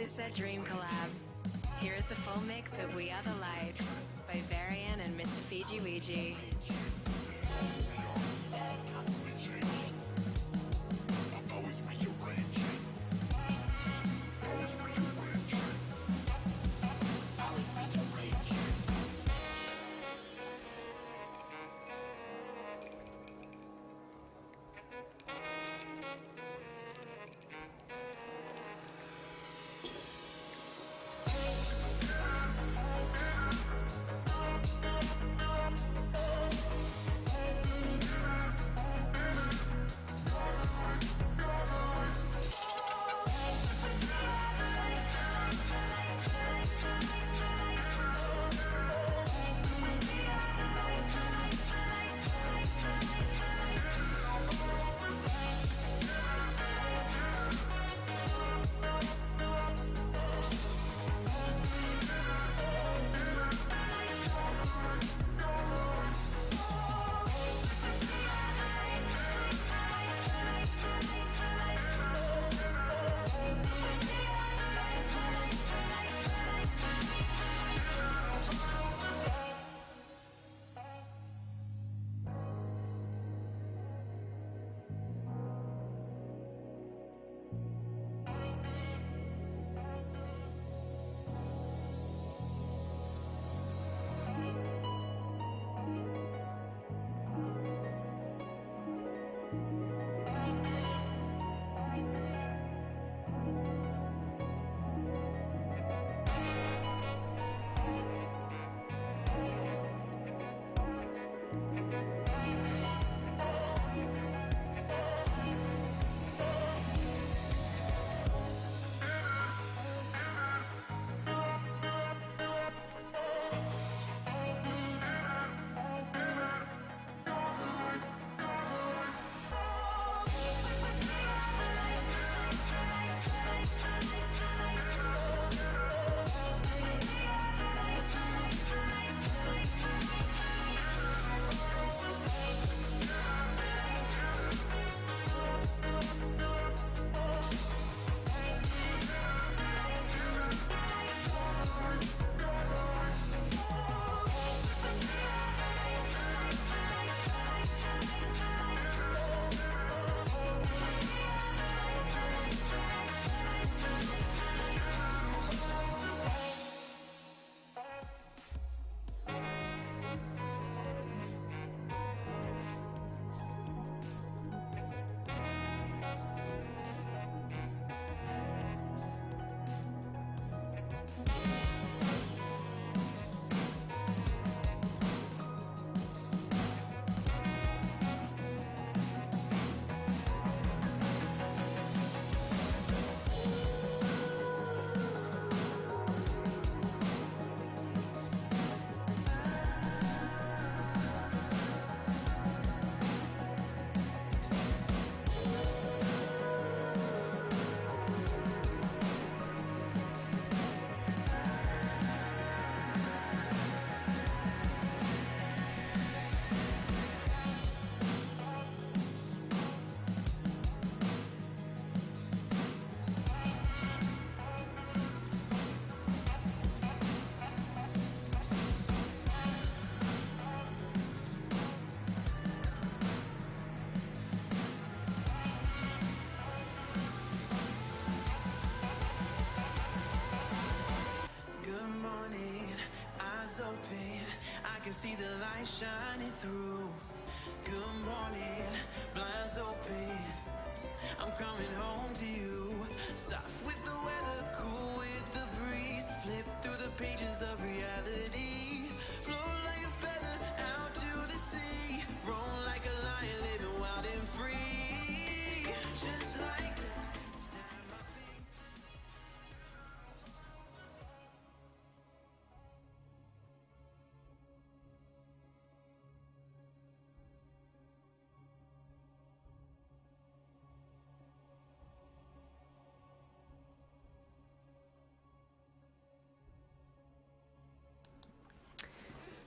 is a dream collab. Here is the full mix of We Are the Lights by Varian and Mr. Fiji Ouija. Open, I can see the light shining through. Good morning, blinds open, I'm coming home to you. Soft with the weather, cool with the breeze. Flip through the pages of reality. Float like a feather out to the sea. Roll like a lion, living wild and free. Just like that, stand my feet.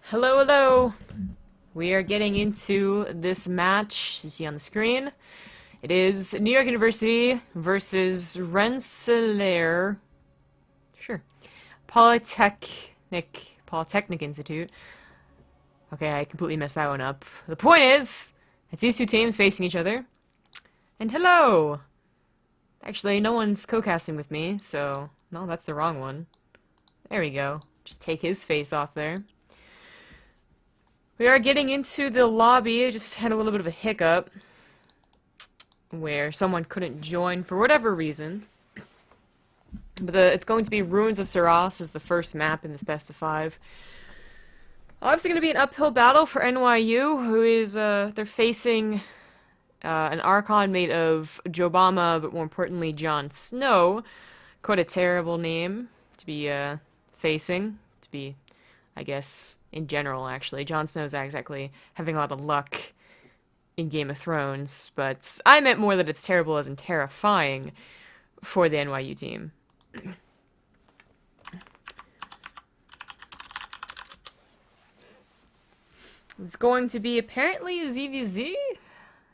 Hello, hello! We are getting into this match, you see on the screen. It is New York University versus Rensselaer Sure. Polytechnic Institute. Okay, I completely messed that one up. The point is, it's these two teams facing each other. And hello! Actually, no one's co-casting with me, so... No, that's the wrong one. There we go. Just take his face off there. We are getting into the lobby. I just had a little bit of a hiccup where someone couldn't join for whatever reason. But it's going to be Ruins of Saras as the first map in this best of 5. Obviously going to be an uphill battle for NYU, who is, they're facing an Archon made of Jobama, but more importantly, Jon Snow. Quite a terrible name to be, facing. To be, I guess, in general, actually. Jon Snow's not exactly having a lot of luck in Game of Thrones, but I meant more that it's terrible as in terrifying for the NYU team. It's going to be apparently a ZVZ.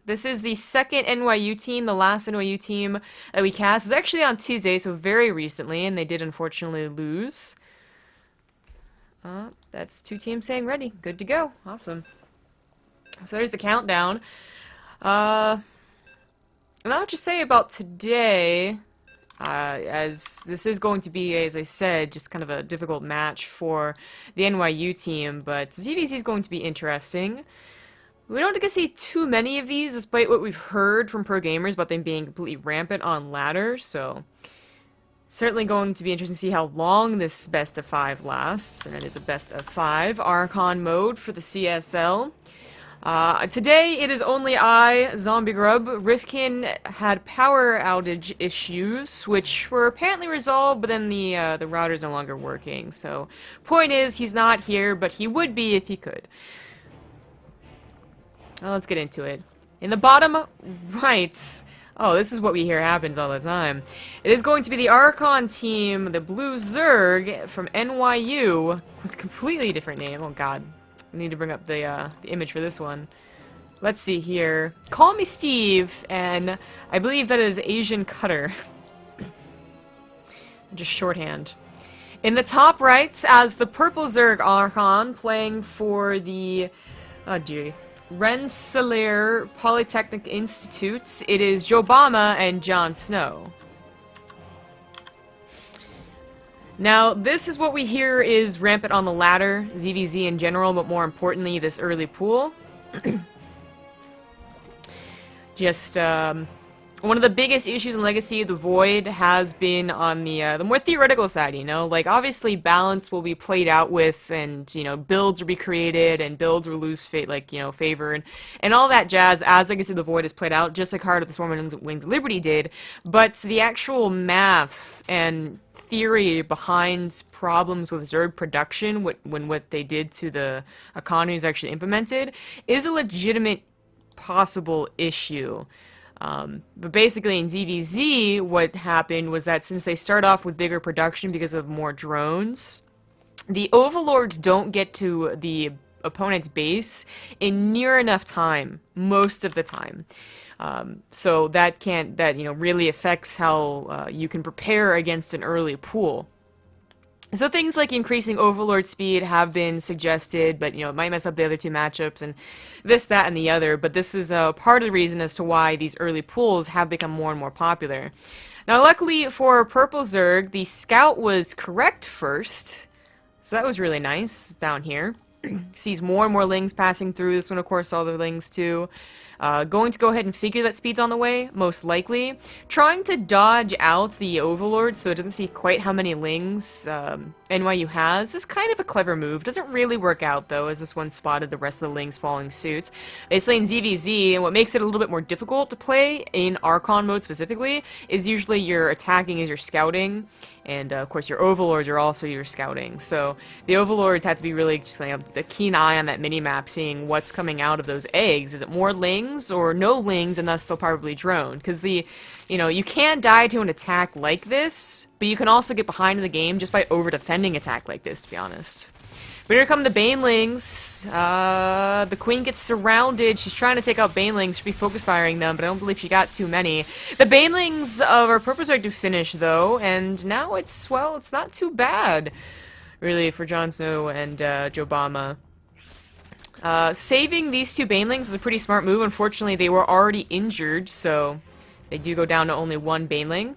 This is the second NYU team. The last NYU team that we cast is actually on Tuesday, so very recently, and they did unfortunately lose. That's 2 teams saying ready. Good to go. Awesome. So there's the countdown. Not much to say about today, as this is going to be, as I said, just kind of a difficult match for the NYU team, but ZVZ is going to be interesting. We don't get to see too many of these, despite what we've heard from pro gamers about them being completely rampant on ladder, so certainly going to be interesting to see how long this best of 5 lasts, and it is a best of 5 Archon mode for the CSL. Today it is only I, Zombie Grub. Rifkin had power outage issues, which were apparently resolved, but then the router's no longer working. So, point is, he's not here, but he would be if he could. Well, let's get into it. In the bottom right, oh, this is what we hear happens all the time. It is going to be the Archon team, the Blue Zerg from NYU, with a completely different name. Oh god. I need to bring up the image for this one. Let's see here. Call me Steve, and I believe that is Asian Cutter. Just shorthand. In the top right, as the Purple Zerg Archon, playing for the... oh dear. Rensselaer Polytechnic Institute, it is Jobama and Jon Snow. Now, this is what we hear is rampant on the ladder, ZVZ in general, but more importantly, this early pool. Just, one of the biggest issues in Legacy of the Void has been on the more theoretical side, you know? Like, obviously, balance will be played out with, and, you know, builds will be created, and builds will lose, favor, and all that jazz as Legacy of the Void is played out, just like Heart of the Swarm and Wings of Liberty did. But the actual math and theory behind problems with Zerg production, when what they did to the economy is actually implemented, is a legitimate possible issue. But basically in ZVZ, what happened was that since they start off with bigger production because of more drones, the Overlords don't get to the opponent's base in near enough time, most of the time. So that really affects how you can prepare against an early pool. So things like increasing Overlord speed have been suggested, but, you know, it might mess up the other 2 matchups, and this, that, and the other, but this is part of the reason as to why these early pools have become more and more popular. Now, luckily for Purple Zerg, the Scout was correct first, so that was really nice down here. Sees more and more Lings passing through. This one, of course, saw the Lings too. Going to go ahead and figure that speed's on the way, most likely. Trying to dodge out the Overlord so it doesn't see quite how many Lings NYU has is kind of a clever move. Doesn't really work out, though, as this one spotted the rest of the Lings following suit. It's in ZVZ, and what makes it a little bit more difficult to play in Archon mode specifically is usually your attacking is your scouting, and of course your Overlords are also your scouting. So the Overlords have to be really just like a keen eye on that mini-map, seeing what's coming out of those eggs. Is it more Lings or no Lings, and thus they'll probably drone? Because you can die to an attack like this, but you can also get behind in the game just by over-defending attack like this, to be honest. But here come the Banelings. The Queen gets surrounded. She's trying to take out Banelings. She'll be focus firing them, but I don't believe she got too many. The Banelings of our purpose are to finish, though, and now it's, well, it's not too bad, really, for Jon Snow and Jobama. Saving these two Banelings is a pretty smart move. Unfortunately, they were already injured, so they do go down to only one Baneling.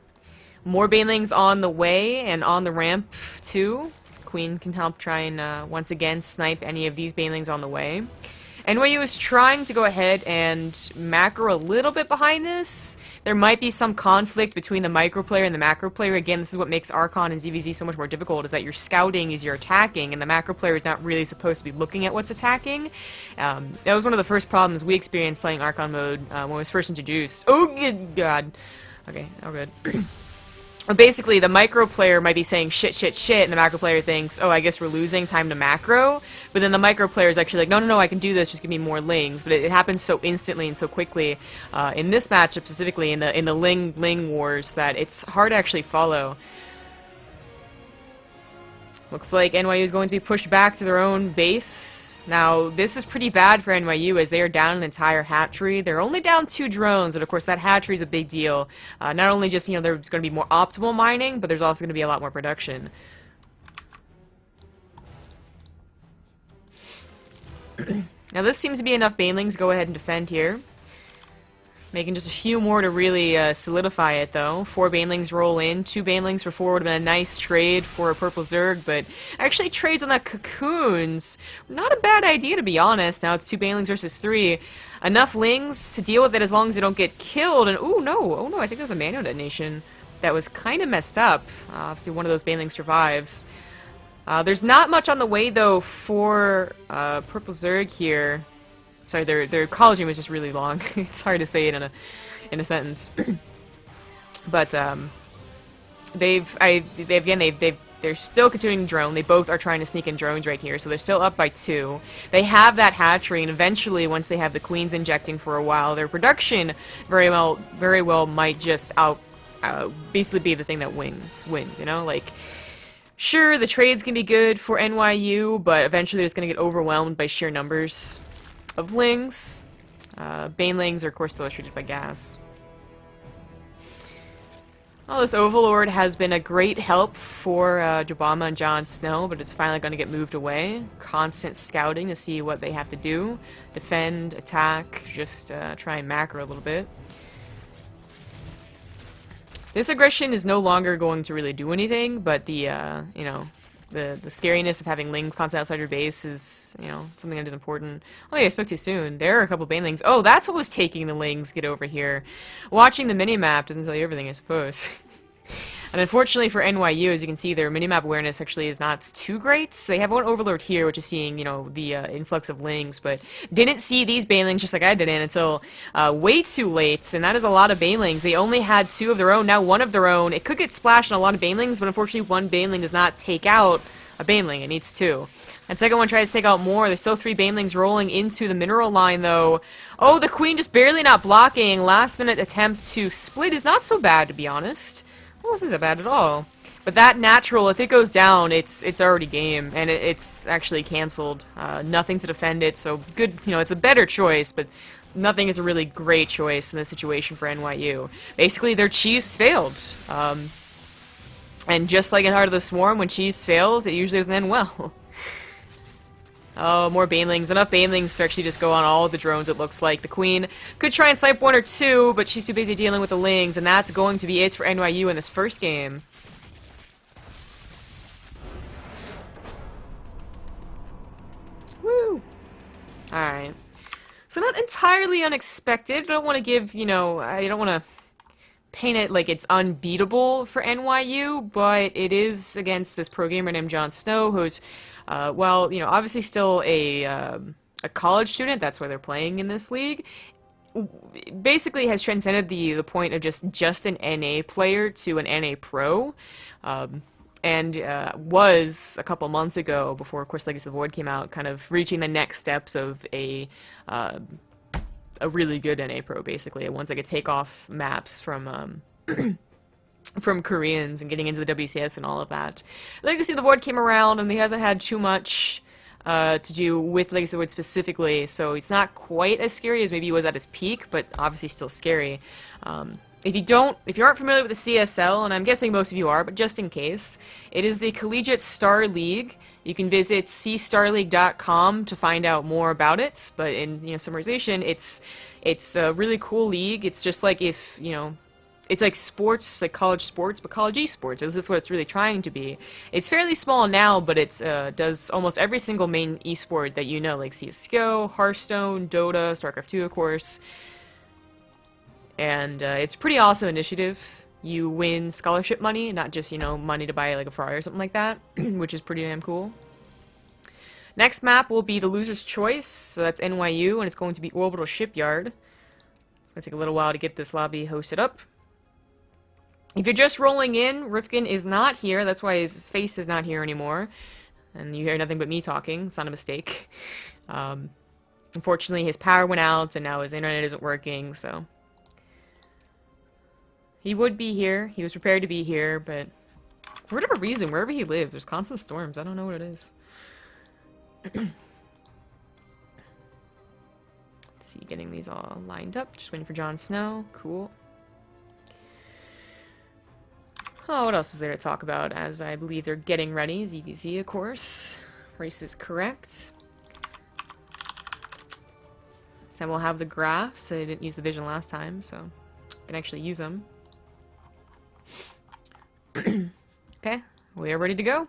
More Banelings on the way and on the ramp, too. Queen can help try and, once again, snipe any of these Banelings on the way. NYU is trying to go ahead and macro a little bit behind this. There might be some conflict between the micro player and the macro player. Again, this is what makes Archon and ZVZ so much more difficult, is that you're scouting as you're attacking, and the macro player is not really supposed to be looking at what's attacking. That was one of the first problems we experienced playing Archon mode when it was first introduced. Oh, good God. Okay, oh good. Basically, the micro player might be saying shit, shit, shit, and the macro player thinks, oh, I guess we're losing, time to macro. But then the micro player is actually like, no, no, no, I can do this, just give me more lings. But it happens so instantly and so quickly in this matchup specifically, in the ling wars, that it's hard to actually follow. Looks like NYU is going to be pushed back to their own base. Now, this is pretty bad for NYU as they are down an entire hatchery. They're only down 2 drones, but of course that hatchery is a big deal. Not only just, you know, there's going to be more optimal mining, but there's also going to be a lot more production. Now, this seems to be enough Banelings. Go ahead and defend here. Making just a few more to really solidify it, though. 4 Banelings roll in. 2 Banelings for 4 would have been a nice trade for a Purple Zerg, but actually trades on that Cocoons, not a bad idea, to be honest. Now it's 2 Banelings versus 3. Enough Lings to deal with it as long as they don't get killed, and oh no, I think there's a manual detonation that was kind of messed up. Obviously one of those Banelings survives. There's not much on the way, though, for Purple Zerg here. Sorry, their college name is just really long. It's hard to say it in a sentence. But they're still continuing drone. They both are trying to sneak in drones right here, so they're still up by 2. They have that hatchery, and eventually, once they have the queens injecting for a while, their production very well might just basically be the thing that wins. You know, like. Sure, the trades can be good for NYU, but eventually they're just going to get overwhelmed by sheer numbers of Lings. Banelings are, of course, still treated by gas. Well, this Overlord has been a great help for Jobama and Jon Snow, but it's finally going to get moved away. Constant scouting to see what they have to do. Defend, attack, just try and macro a little bit. This aggression is no longer going to really do anything, but the, you know, the scariness of having Lings constantly outside your base is, you know, something that is important. Oh yeah, I spoke too soon. There are a couple Banelings. Oh, that's what was taking the Lings get over here. Watching the minimap doesn't tell you everything, I suppose. And unfortunately for NYU, as you can see, their minimap awareness actually is not too great. So they have one Overlord here, which is seeing, you know, the influx of Lings, but didn't see these Banelings just like I did until way too late, and that is a lot of Banelings. They only had 2 of their own, now 1 of their own. It could get splashed on a lot of Banelings, but unfortunately 1 Baneling does not take out a Baneling. It needs 2. And second one tries to take out more. There's still 3 Banelings rolling into the mineral line, though. Oh, the Queen just barely not blocking. Last minute attempt to split is not so bad, to be honest. It wasn't that bad at all. But that natural, if it goes down, it's already game, and it's actually cancelled. Nothing to defend it, so good, you know, it's a better choice, but nothing is a really great choice in this situation for NYU. Basically, their cheese failed. And just like in Heart of the Swarm, when cheese fails, it usually doesn't end well. Oh, more Banelings. Enough Banelings to actually just go on all of the drones, it looks like. The Queen could try and snipe 1 or 2, but she's too busy dealing with the Lings, and that's going to be it for NYU in this first game. Woo! Alright. So not entirely unexpected. I don't want to give, you know, I don't want to paint it like it's unbeatable for NYU, but it is against this pro gamer named Jon Snow, who's well, you know, obviously still a college student. That's why they're playing in this league. Basically has transcended the point of just an NA player to an NA pro, and was a couple months ago, before of course Legacy of the Void came out, kind of reaching the next steps of a really good NA pro, basically, ones that could take off maps from from Koreans and getting into the WCS and all of that. Legacy of the Void came around, and he hasn't had too much to do with Legacy of the Void specifically, so it's not quite as scary as maybe he was at his peak, but obviously still scary. If you aren't familiar with the CSL, and I'm guessing most of you are, but just in case, it is the Collegiate Star League. You can visit cstarleague.com to find out more about it, but in, summarization, it's a really cool league. It's just like if, it's like sports, like college sports, but college esports. This is what it's really trying to be. It's fairly small now, but it does almost every single main esport that you know, like CSGO, Hearthstone, Dota, Starcraft 2, of course. And it's a pretty awesome initiative. You win scholarship money, not just, money to buy like a Ferrari or something like that, which is pretty damn cool. Next map will be the Loser's Choice, so that's NYU, and it's going to be Orbital Shipyard. It's going to take a little while to get this lobby hosted up. If you're just rolling in, Rifkin is not here. That's why his face is not here anymore. And you hear nothing but me talking. It's not a mistake. Unfortunately, his power went out, and now his internet isn't working, so... He would be here. He was prepared to be here, but... For whatever reason, wherever he lives, there's constant storms. I don't know what it is. Let's see, getting these all lined up. Just waiting for Jon Snow. Cool. Oh, what else is there to talk about? As I believe they're getting ready. ZVZ, of course. Race is correct. This time we'll have the graphs. I didn't use the vision last time, so I can actually use them. Okay, we are ready to go.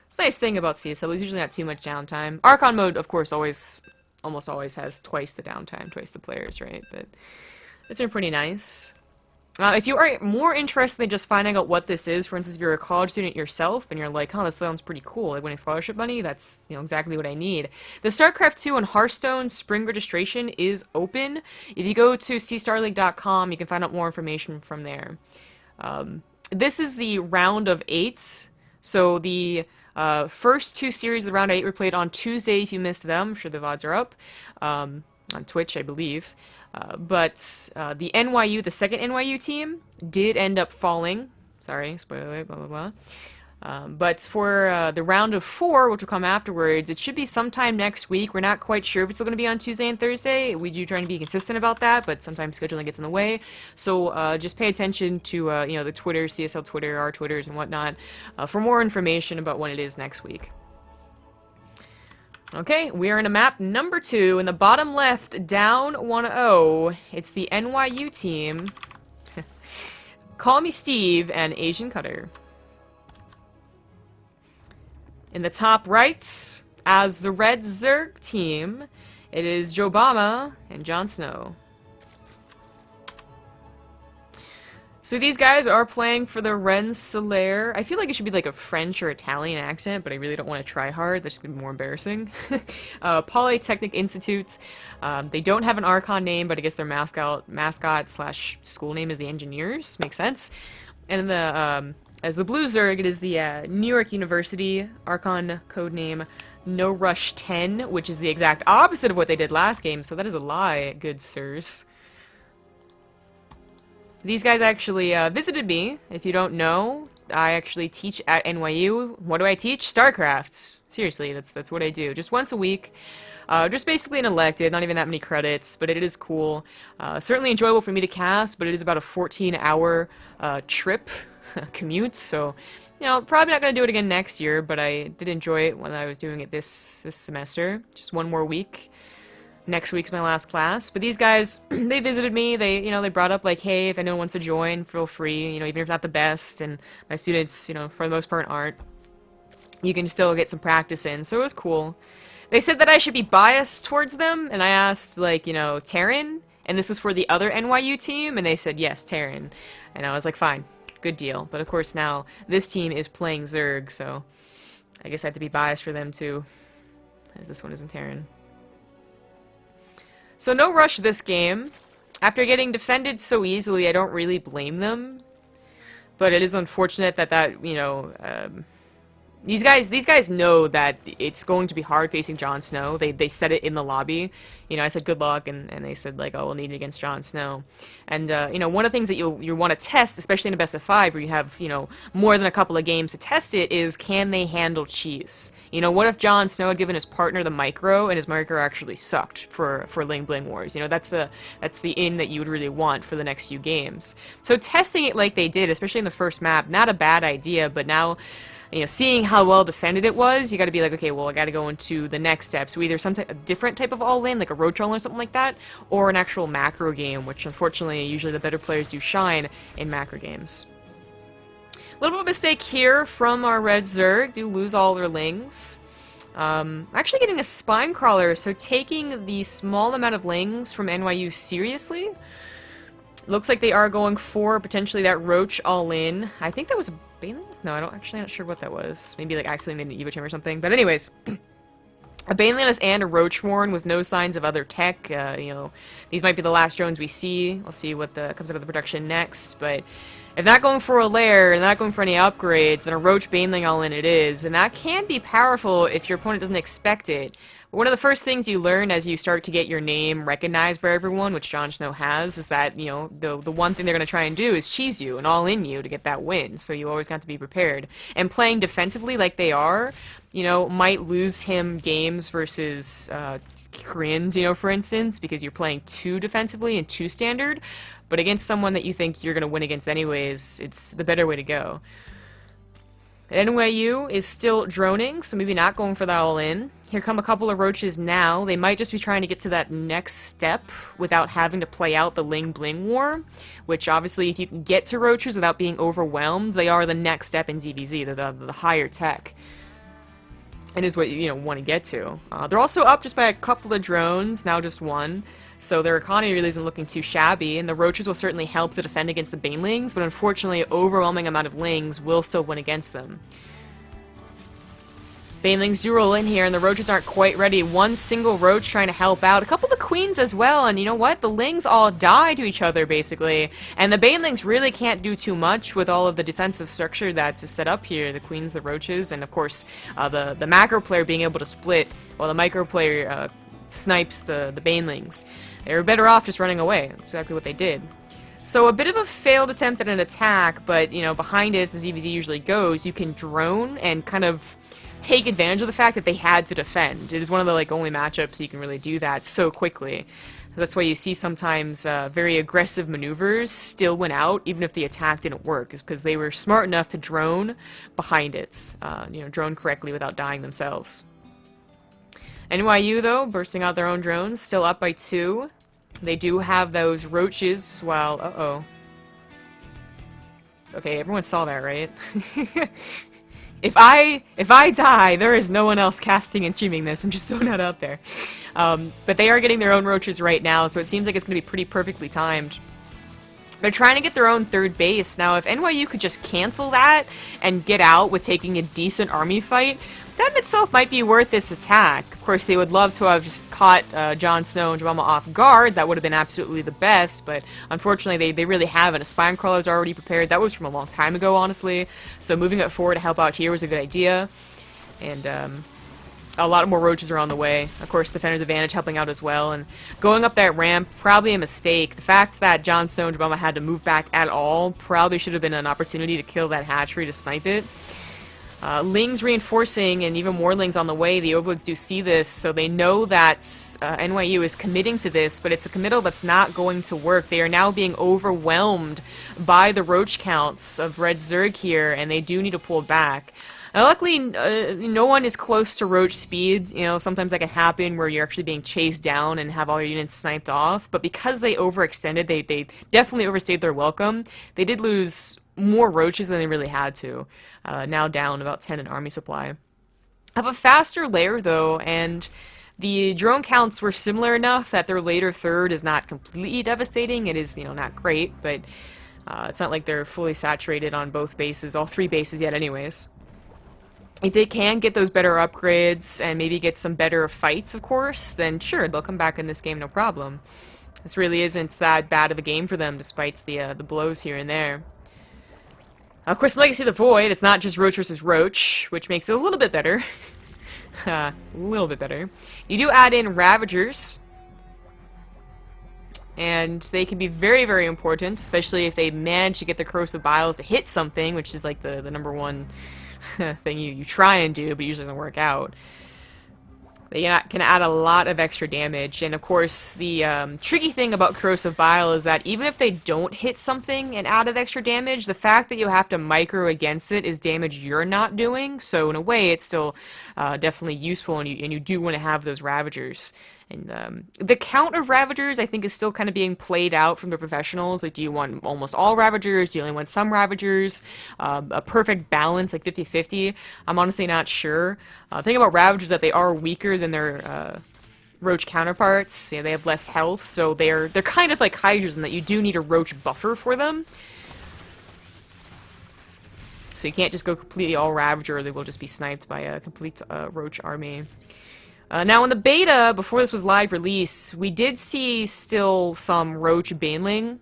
It's a nice thing about CSL, there's usually not too much downtime. Archon mode, of course, almost always has twice the downtime, twice the players, right? But it's been pretty nice. If you are more interested in just finding out what this is, for instance, if you're a college student yourself and you're like, oh, that sounds pretty cool, like winning scholarship money, that's exactly what I need. The StarCraft 2 and Hearthstone spring registration is open. If you go to cstarleague.com, you can find out more information from there. This is the round of 8, so the first 2 series of the round of 8 were played on Tuesday. If you missed them, I'm sure the VODs are up on Twitch, I believe. But the NYU, the second NYU team, did end up falling. Sorry, spoiler alert, blah, blah, blah. But for the round of 4, which will come afterwards, it should be sometime next week. We're not quite sure if it's still going to be on Tuesday and Thursday. We do try to be consistent about that, but sometimes scheduling gets in the way. So just pay attention to the Twitter, CSL Twitter, our Twitters, and whatnot for more information about when it is next week. Okay, we are in a map number 2, in the bottom left, down 1-0. It's the NYU team. Call Me Steve and Asian Cutter. In the top right, as the Red Zerg team, it is Jobama and Jon Snow. So these guys are playing for the Rensselaer. I feel like it should be like a French or Italian accent, but I really don't want to try hard. That's just going to be more embarrassing. Polytechnic Institute. They don't have an Archon name, but I guess their mascot slash school name is the Engineers. Makes sense. And in the as the Blue Zerg, it is the New York University Archon codename No Rush 10, which is the exact opposite of what they did last game, so that is a lie, good sirs. These guys actually visited me. If you don't know, I actually teach at NYU. What do I teach? Starcraft. Seriously, that's what I do. Just once a week. Just basically an elective, not even that many credits, but it is cool. Certainly enjoyable for me to cast, but it is about a 14-hour trip, commute, so, probably not going to do it again next year, but I did enjoy it when I was doing it this semester. Just one more week. Next week's my last class. But these guys, they visited me. They, they brought up like, hey, if anyone wants to join, feel free. Even if not the best, and my students, for the most part aren't, you can still get some practice in. So it was cool. They said that I should be biased towards them, and I asked, like, Terran, and this was for the other NYU team, and they said, yes, Terran. And I was like, fine, good deal. But of course now, this team is playing Zerg, so I guess I have to be biased for them too, as this one isn't Terran. So no rush this game. After getting defended so easily, I don't really blame them. But it is unfortunate that these guys know that it's going to be hard facing Jon Snow. They said it in the lobby. You know, I said good luck, and they said like, oh, we'll need it against Jon Snow. And you know, one of the things that you want to test, especially in a best of 5, where you have, you know, more than a couple of games to test it, is can they handle cheese? You know, what if Jon Snow had given his partner the micro, and his micro actually sucked for Ling Bling Wars? You know, that's the in that you would really want for the next few games. So testing it like they did, especially in the first map, not a bad idea. But now, you know, seeing how well defended it was, you got to be like, okay, well, I got to go into the next step. So either a different type of all-in, like a Roach all-in or something like that, or an actual macro game, which unfortunately usually the better players do shine in macro games. A little bit of a mistake here from our Red Zerg. Do lose all their Lings. Actually getting a Spine Crawler, so taking the small amount of Lings from NYU seriously. Looks like they are going for potentially that Roach all-in. I think that was a Banelands? No, I'm not sure what that was. Maybe like accidentally made an Evo Chamber or something. But anyways, a Banelands and a Roachborn with no signs of other tech. You know, these might be the last drones we see. We'll see what comes out of the production next. But if not going for a lair and not going for any upgrades, then a Roach Baneling all-in it is. And that can be powerful if your opponent doesn't expect it. One of the first things you learn as you start to get your name recognized by everyone, which Jon Snow has, is that, you know, the one thing they're going to try and do is cheese you and all in you to get that win. So you always got to be prepared. And playing defensively like they are, you know, might lose him games versus Koreans, you know, for instance, because you're playing too defensively and too standard. But against someone that you think you're going to win against anyways, it's the better way to go. NYU is still droning, so maybe not going for that all-in. Here come a couple of Roaches now. They might just be trying to get to that next step without having to play out the Ling Bling War, which obviously if you can get to Roaches without being overwhelmed, they are the next step in ZVZ. They're the higher tech. And is what you know want to get to. They're also up just by a couple of drones, now just one. So their economy really isn't looking too shabby, and the Roaches will certainly help to defend against the Banelings, but unfortunately, overwhelming amount of Lings will still win against them. Banelings do roll in here, and the Roaches aren't quite ready. One single Roach trying to help out. A couple of the Queens as well, and you know what? The Lings all die to each other, basically. And the Banelings really can't do too much with all of the defensive structure that's set up here. The Queens, the Roaches, and of course, the macro player being able to split, while the micro player snipes the Banelings. They were better off just running away. That's exactly what they did. So a bit of a failed attempt at an attack, but, you know, behind it, as ZVZ usually goes, you can drone and kind of take advantage of the fact that they had to defend. It is one of the, like, only matchups you can really do that so quickly. That's why you see sometimes very aggressive maneuvers still win out, even if the attack didn't work, is because they were smart enough to drone behind it. You know, drone correctly without dying themselves. NYU, though, bursting out their own drones, still up by 2. They do have those Roaches while... Uh-oh. Okay, everyone saw that, right? If I die, there is no one else casting and streaming this. I'm just throwing that out there. But they are getting their own Roaches right now, so it seems like it's going to be pretty perfectly timed. They're trying to get their own third base. Now, if NYU could just cancel that and get out with taking a decent army fight, that in itself might be worth this attack. Of course, they would love to have just caught Jon Snow and Jemima off guard. That would have been absolutely the best, but unfortunately, they really haven't. A Spine Crawler is already prepared. That was from a long time ago, honestly. So moving it forward to help out here was a good idea. And a lot more Roaches are on the way. Of course, Defender's Advantage helping out as well. And going up that ramp, probably a mistake. The fact that Jon Snow and Jemima had to move back at all probably should have been an opportunity to kill that hatchery to snipe it. Lings reinforcing and even more Lings on the way. The Overlords do see this, so they know that NYU is committing to this, but it's a committal that's not going to work. They are now being overwhelmed by the Roach counts of Red Zerg here, and they do need to pull back. Now, luckily, no one is close to Roach speed. You know, sometimes that can happen where you're actually being chased down and have all your units sniped off, but because they overextended, they definitely overstayed their welcome. They did lose more Roaches than they really had to. Now down about 10 in army supply. Have a faster layer though, and the drone counts were similar enough that their later third is not completely devastating. It is, you know, not great, but it's not like they're fully saturated on both bases, all 3 bases yet anyways. If they can get those better upgrades and maybe get some better fights, of course, then sure, they'll come back in this game no problem. This really isn't that bad of a game for them, despite the blows here and there. Of course, Legacy of the Void, it's not just Roach versus Roach, which makes it a little bit better. A little bit better. You do add in Ravagers, and they can be very, very important, especially if they manage to get the Corrosive Biles to hit something, which is like the number one thing you try and do, but usually doesn't work out. They can add a lot of extra damage, and of course, the tricky thing about Corrosive Bile is that even if they don't hit something and add extra damage, the fact that you have to micro against it is damage you're not doing, so in a way, it's still definitely useful, and you do want to have those Ravagers. And the count of Ravagers, I think, is still kind of being played out from the professionals. Like, do you want almost all Ravagers? Do you only want some Ravagers? A perfect balance, like 50-50? I'm honestly not sure. The thing about Ravagers is that they are weaker than their Roach counterparts. You know, they have less health, so they're kind of like Hydras in that you do need a Roach buffer for them. So you can't just go completely all Ravager, or they will just be sniped by a complete Roach army. Now, in the beta, before this was live release, we did see still some Roach Baneling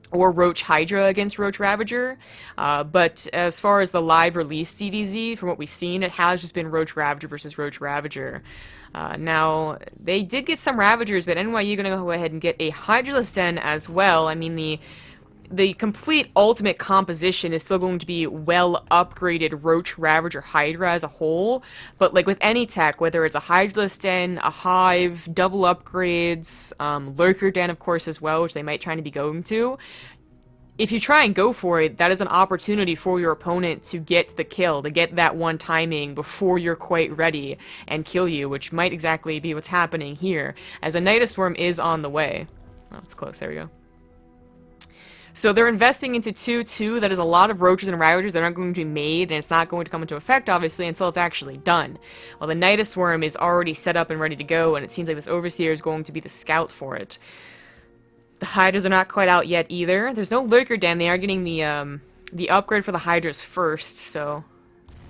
or Roach Hydra against Roach Ravager, but as far as the live release DVZ, from what we've seen, it has just been Roach Ravager versus Roach Ravager. Now, they did get some Ravagers, but NYU gonna go ahead and get a Hydraless Den as well. I mean, the complete ultimate composition is still going to be well upgraded Roach, Ravager, Hydra as a whole, but like with any tech, whether it's a Hydraless Den, a Hive, double upgrades, Lurker Den of course as well, which they might try to be going to, if you try and go for it, that is an opportunity for your opponent to get the kill, to get that one timing before you're quite ready and kill you, which might exactly be what's happening here, as a Nidus Swarm is on the way. Oh, it's close, there we go. So they're investing into 2-2, that is a lot of Roaches and Ravagers that aren't going to be made, and it's not going to come into effect, obviously, until it's actually done. Well, the Nidus Swarm is already set up and ready to go, and it seems like this Overseer is going to be the scout for it. The Hydras are not quite out yet, either. There's no Lurker Den, they are getting the upgrade for the Hydras first, so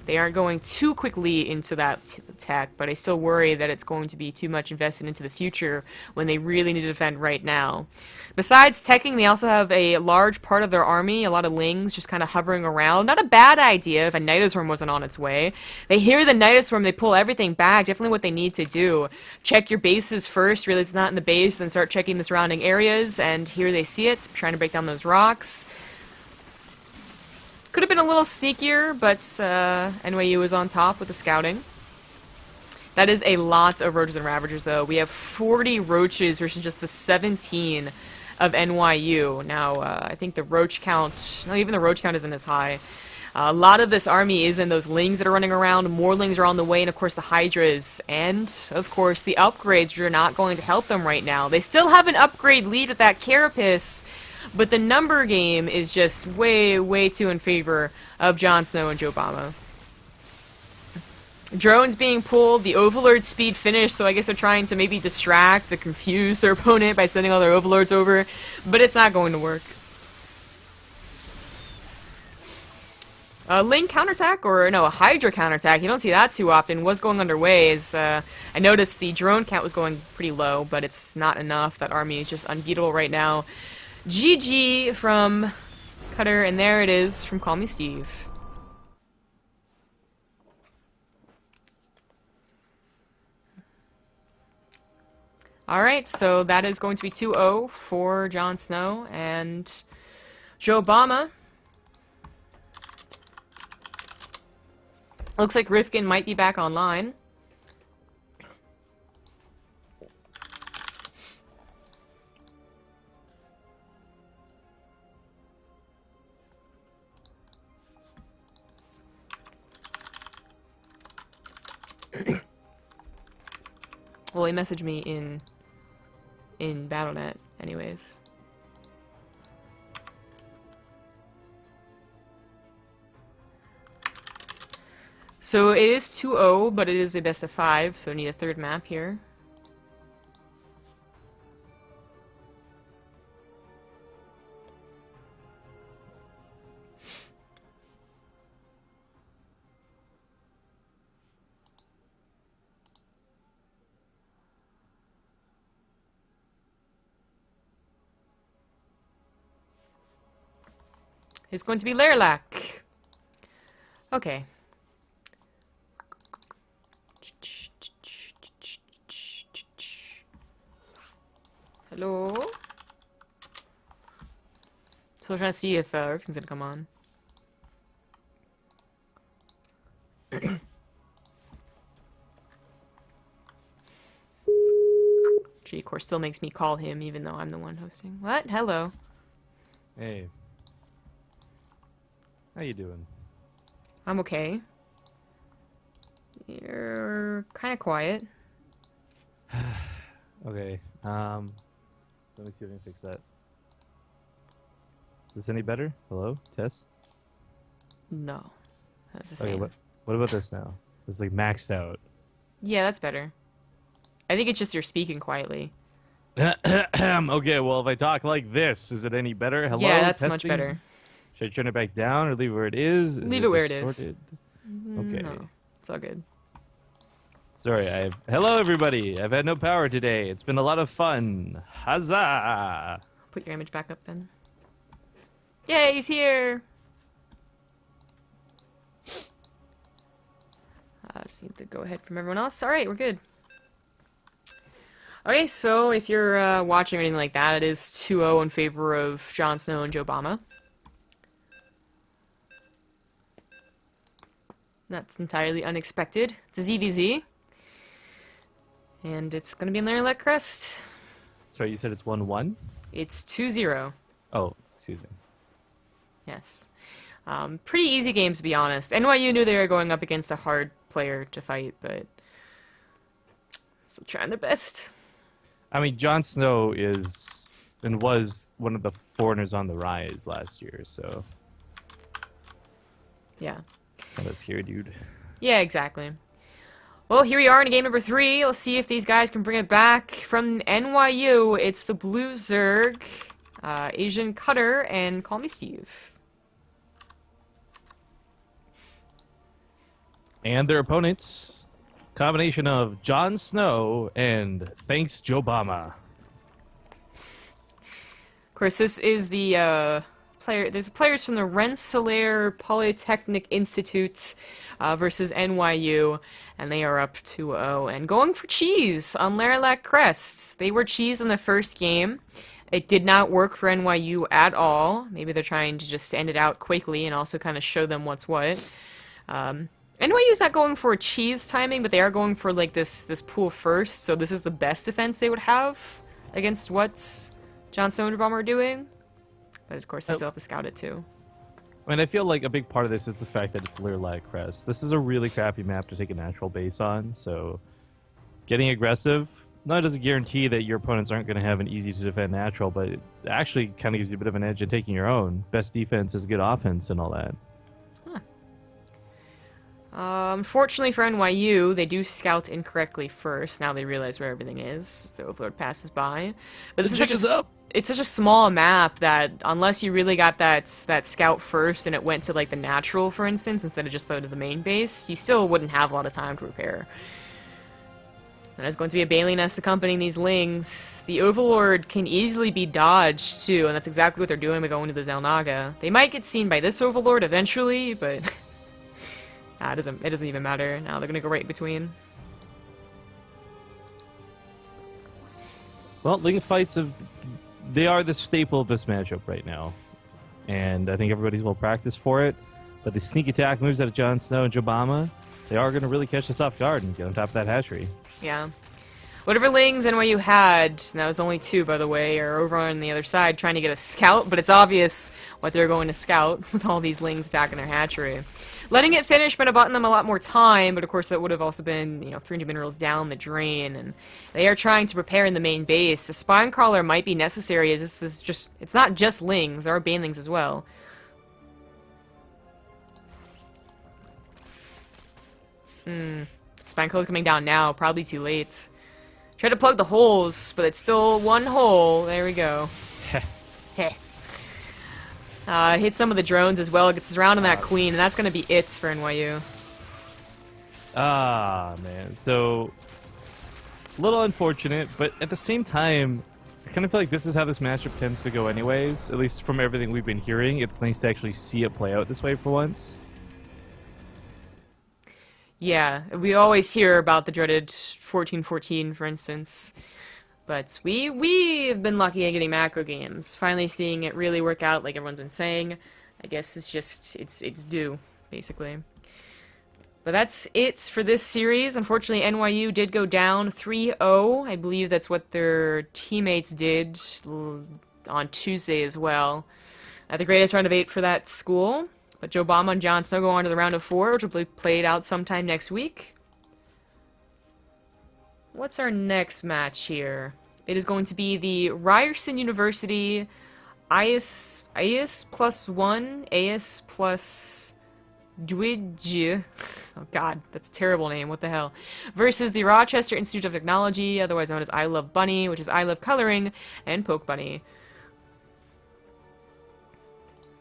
they aren't going too quickly into that tech, but I still worry that it's going to be too much invested into the future when they really need to defend right now. Besides teching, they also have a large part of their army, a lot of Lings just kind of hovering around. Not a bad idea if a Nidus Swarm wasn't on its way. They hear the Nidus Swarm, they pull everything back, definitely what they need to do. Check your bases first, realize it's not in the base, then start checking the surrounding areas, and here they see it, trying to break down those rocks. Could have been a little sneakier, but NYU was on top with the scouting. That is a lot of Roaches and Ravagers, though. We have 40 Roaches versus just the 17 of NYU. Now, I think the Roach count... No, even the Roach count isn't as high. A lot of this army is in those Lings that are running around. More Lings are on the way, and of course the Hydras. And, of course, the upgrades, which are not going to help them right now. They still have an upgrade lead with that Carapace, but the number game is just way, way too in favor of Jon Snow and Joe Obama. Drones being pulled, the Overlord speed finished, so I guess they're trying to maybe distract, to confuse their opponent by sending all their Overlords over, but it's not going to work. Ling counterattack, or no, a Hydra counterattack, you don't see that too often, was going underway, as I noticed the drone count was going pretty low, but it's not enough. That army is just unbeatable right now. GG from Cutter, and there it is from Call Me Steve. Alright, so that is going to be 2-0 for Jon Snow and Joe Obama. Looks like Rifkin might be back online. Well, he messaged me in Battle.net, anyways. So it is 2-0, but it is a best of 5, so I need a third map here. It's going to be Lerlac. Okay. Hello? So I'm trying to see if everything's gonna come on. Gee, of course, still makes me call him even though I'm the one hosting. What? Hello. Hey. How you doing? I'm okay. You're kind of quiet. Okay. Let me see if I can fix that. Is this any better? Hello? Test? No. That's the Okay, same. what about this now? It's like maxed out. Yeah, that's better. I think it's just you're speaking quietly. Okay, well, if I talk like this, is it any better? Hello? Yeah, that's much Testing? better. Should I turn it back down or leave it where it is? Leave it where it is. distorted? Okay. No, it's all good. Sorry, hello everybody. I've had no power today. It's been a lot of fun. Huzzah! Put your image back up then. Yay, he's here! Just need the go-ahead from everyone else. Alright, we're good. Okay, so if you're watching or anything like that, it is 2-0 in favor of Jon Snow and Joe Obama. That's entirely unexpected. It's a ZVZ. And it's going to be in Rensselaer Crest. Sorry, you said it's 1-1? It's 2-0. Oh, excuse me. Yes. Pretty easy games, to be honest. NYU knew they were going up against a hard player to fight, but still trying their best. I mean, Jon Snow is and was one of the foreigners on the rise last year, so Yeah. not us here, dude. Yeah, exactly. Well, here we are in game number 3. Let's see if these guys can bring it back. From NYU, it's the Blue Zerg, Asian Cutter, and Call Me Steve. And their opponents, combination of Jon Snow and Thanks Joe Obama. Of course, this is the there's players from the Rensselaer Polytechnic Institute versus NYU, and they are up 2-0 and going for cheese on Rensselaer Crest. They were cheese in the first game. It did not work for NYU at all. Maybe they're trying to just end it out quickly and also kind of show them what's what. NYU's not going for a cheese timing, but they are going for like this pool first, so this is the best defense they would have against what Jon Snow and Obama are doing. But of course, they still have to scout it too. I mean, I feel like a big part of this is the fact that it's Rensselaer Crest. This is a really crappy map to take a natural base on, so getting aggressive not doesn't guarantee that your opponents aren't going to have an easy to defend natural, but it actually kind of gives you a bit of an edge in taking your own. Best defense is good offense and all that. Unfortunately for NYU, they do scout incorrectly first. Now they realize where everything is as the Overlord passes by. But it's such a small map that unless you really got that scout first and it went to like the natural, for instance, instead of just to the main base, you still wouldn't have a lot of time to repair. And there's going to be a Bailey nest accompanying these lings. The Overlord can easily be dodged too, and that's exactly what they're doing by going to the Zelnaga. They might get seen by this Overlord eventually, but it doesn't even matter. Now they're gonna go right in between. Well, Ling fights they are the staple of this matchup right now, and I think everybody's well practiced for it. But the sneak attack moves out of Jon Snow and Jobama, they are going to really catch us off guard and get on top of that hatchery. Yeah. Whatever lings NYU had, and that was only 2 by the way, are over on the other side trying to get a scout, but it's obvious what they're going to scout with all these lings attacking their hatchery. Letting it finish might have bought them a lot more time, but of course that would have also been, 300 minerals down the drain, and they are trying to prepare in the main base. A spine crawler might be necessary, as this is just, it's not just lings, there are banelings as well. Spine crawler's coming down now, probably too late. Try to plug the holes, but it's still one hole. There we go. Heh. Hit some of the drones as well. Gets surrounding that queen, and that's going to be it for NYU. Ah, man. So, a little unfortunate, but at the same time, I kind of feel like this is how this matchup tends to go anyways. At least from everything we've been hearing, it's nice to actually see it play out this way for once. Yeah, we always hear about the dreaded 14-14, for instance. But we've been lucky at getting macro games. Finally seeing it really work out like everyone's been saying. I guess it's due, basically. But that's it for this series. Unfortunately, NYU did go down 3-0. I believe that's what their teammates did on Tuesday as well. At the greatest round of 8 for that school. But Joe Bama and Jon Snow go on to the round of 4, which will be played out sometime next week. What's our next match here? It is going to be the Ryerson University AS plus 1, AS plus Dwidge. Oh god, that's a terrible name, what the hell. Versus the Rochester Institute of Technology, otherwise known as I Love Bunny, which is I Love Coloring, and Poke Bunny.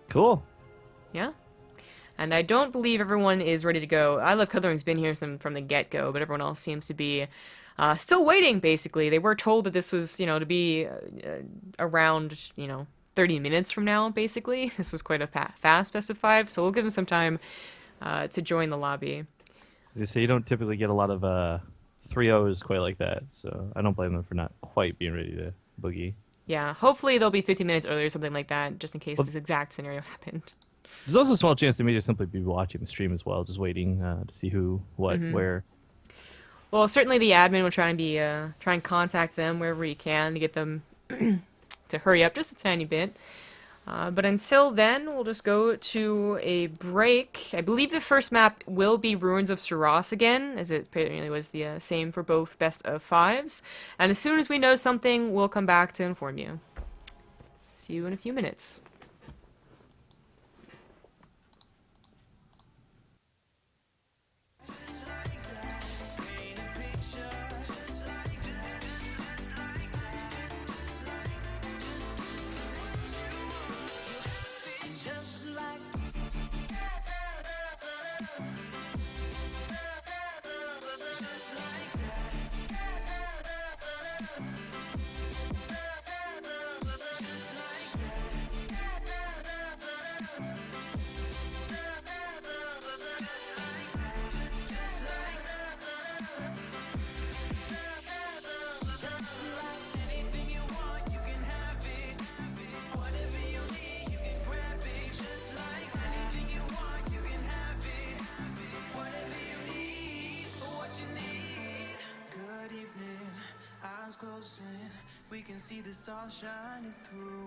Cool. Yeah? And I don't believe everyone is ready to go. I Love Coloring's been here from the get-go, but everyone else seems to be still waiting, basically. They were told that this was, to be around, 30 minutes from now, basically. This was quite a fast specified, so we'll give them some time to join the lobby. As you say, you don't typically get a lot of 3-0s quite like that, so I don't blame them for not quite being ready to boogie. Yeah, hopefully they'll be 15 minutes earlier or something like that, just in case this exact scenario happened. There's also a small chance they may just simply be watching the stream as well, just waiting to see who, what, where. Well, certainly the admin will try and contact them wherever he can to get them to hurry up just a tiny bit. But until then, we'll just go to a break. I believe the first map will be Ruins of Suras again, as it apparently was the same for both best of 5s. And as soon as we know something, we'll come back to inform you. See you in a few minutes. Closing, we can see the stars shining through.